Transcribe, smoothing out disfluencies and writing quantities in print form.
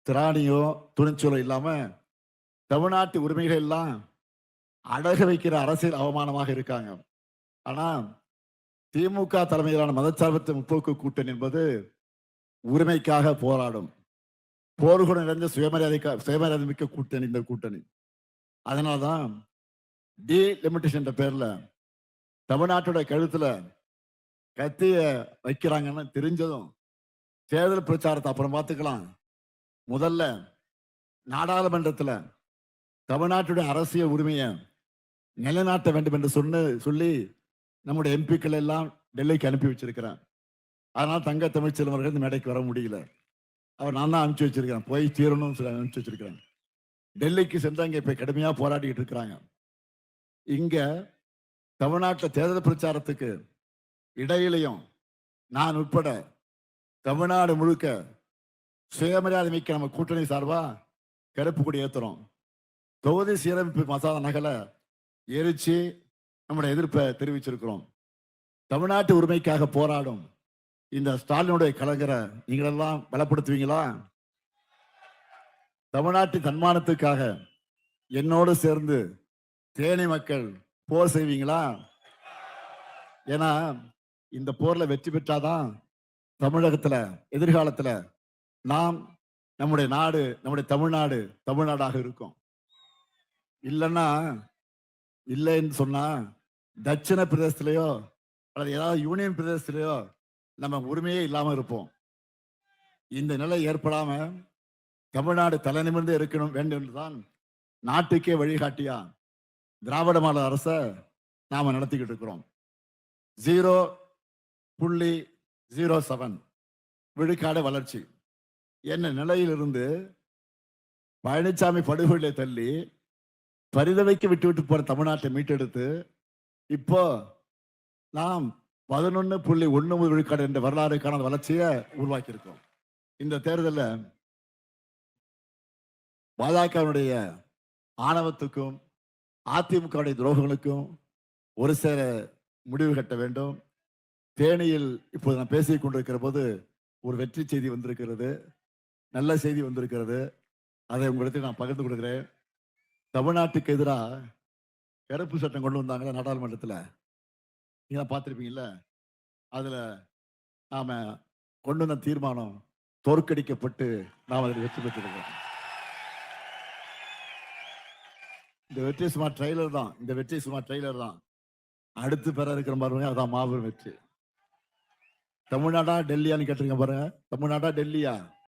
திராணியோ துணிச்சலோ இல்லாம தமிழ்நாட்டு உரிமைகள் எல்லாம் அடகு வைக்கிற அரசியல் அவமானமாக இருக்காங்க. ஆனா திமுக தலைமையிலான மதச்சார்பற்ற முற்போக்கு கூட்டணி என்பது உரிமைக்காக போராடும், போர்க்குணம் நிறைந்த சுயமரியாதை மிக்க கூட்டணி இந்த கூட்டணி. அதனால்தான் டீலிமிட்டேஷன் என்ற பேர்ல தமிழ்நாட்டோட கழுத்துல கத்திய வைக்கிறாங்கன்னு தெரிஞ்சதும் தேர்தல் பிரச்சாரத்தை அப்புறம் பார்த்துக்கலாம், முதல்ல நாடாளுமன்றத்துல தமிழ்நாட்டுடைய அரசியல் உரிமையை நிலைநாட்ட வேண்டும் என்று சொல்லி நம்முடைய எம்பிக்கள் எல்லாம் டெல்லிக்கு அனுப்பி வச்சிருக்கிறார். அதனால தங்க தமிழ்ச்செல்வன் அவர்கள் இந்த மேடைக்கு வர முடியல. அவர் நான் தான் அனுப்பிச்சு வச்சிருக்கிறேன், போய் தீரணும்னு சொல்லி அனுப்பிச்சு வச்சிருக்கிறேன். டெல்லிக்கு சென்று அங்கே இப்ப கடுமையா போராடிட்டு இருக்கிறாங்க. இங்க தமிழ்நாட்டில் தேர்தல் பிரச்சாரத்துக்கு இடையிலையும் நான் உட்பட தமிழ்நாடு முழுக்க சுயமரியாதை மிக்க நம்ம கூட்டணி சார்பா கருப்பு கொடி ஏத்துறோம். தொகுதி சீரமைப்பு மசோதா நகலை எரிச்சு நம்முடைய எதிர்ப்பை தெரிவிச்சிருக்கிறோம். தமிழ்நாட்டு உரிமைக்காக போராடும் இந்த ஸ்டாலினுடைய கலைஞரை நீங்களெல்லாம் பலப்படுத்துவீங்களா? தமிழ்நாட்டு தன்மானத்துக்காக என்னோடு சேர்ந்து தேனி மக்கள் போர் செய்வீங்களா? ஏன்னா இந்த போர்ல வெற்றி பெற்றாதான் தமிழகத்துல எதிர்காலத்துல நாம் நம்முடைய நாடு, நம்முடைய தமிழ்நாடாக இருக்கும். இல்லைன்னா இல்லைன்னு சொன்னா தட்சிண பிரதேசத்திலேயோ அல்லது ஏதாவது யூனியன் பிரதேசத்திலேயோ நம்ம உரிமையே இல்லாம இருப்போம். இந்த நிலை ஏற்படாம தமிழ்நாடு தலை நிமிர்ந்து இருக்கணும் வேண்டும் என்றுதான் நாட்டுக்கே வழிகாட்டியா திராவிட மாடல் அரசை நாம நடத்திக்கிட்டு இருக்கிறோம். 0.07 விழுக்காடு வளர்ச்சி என்ன நிலையிலிருந்து பழனிசாமி படுகொலை தள்ளி பரிதவைக்கு விட்டு போற தமிழ்நாட்டை மீட்டெடுத்து இப்போ நாம் 11.1 விழுக்காடு என்ற வரலாறுக்கான வளர்ச்சியை உருவாக்கி இருக்கோம். இந்த தேர்தலில் பாஜகவுடைய ஆணவத்துக்கும் அதிமுகவுடைய துரோகங்களுக்கும் ஒரு சேர முடிவு கட்ட வேண்டும். தேனியில் இப்போது நான் பேசிக் கொண்டிருக்கிற போது ஒரு வெற்றி செய்தி வந்திருக்கிறது, நல்ல செய்தி வந்திருக்கிறது. அதை உங்களுக்கு நான் பகிர்ந்து கொடுக்கிறேன். தமிழ்நாட்டுக்கு எதிராக கருப்பு சட்டம் கொண்டு வந்தாங்க நாடாளுமன்றத்தில், நீங்க பார்த்திருப்பீங்கல்ல. அதுல நாம கொண்டு வந்த தீர்மானம் தோற்கடிக்கப்பட்டு நாம் அதில் வெற்றி பெற்றிருக்கிறோம். இந்த வெற்றி சும்மா ட்ரெய்லர் தான். அடுத்து பெற இருக்கிற பாருங்க, அதான் மாபெரும் வெற்றி. தமிழ்நாடா டெல்லியான்னு கேட்டிருக்க பாருங்க. தமிழ்நாடா டெல்லியா?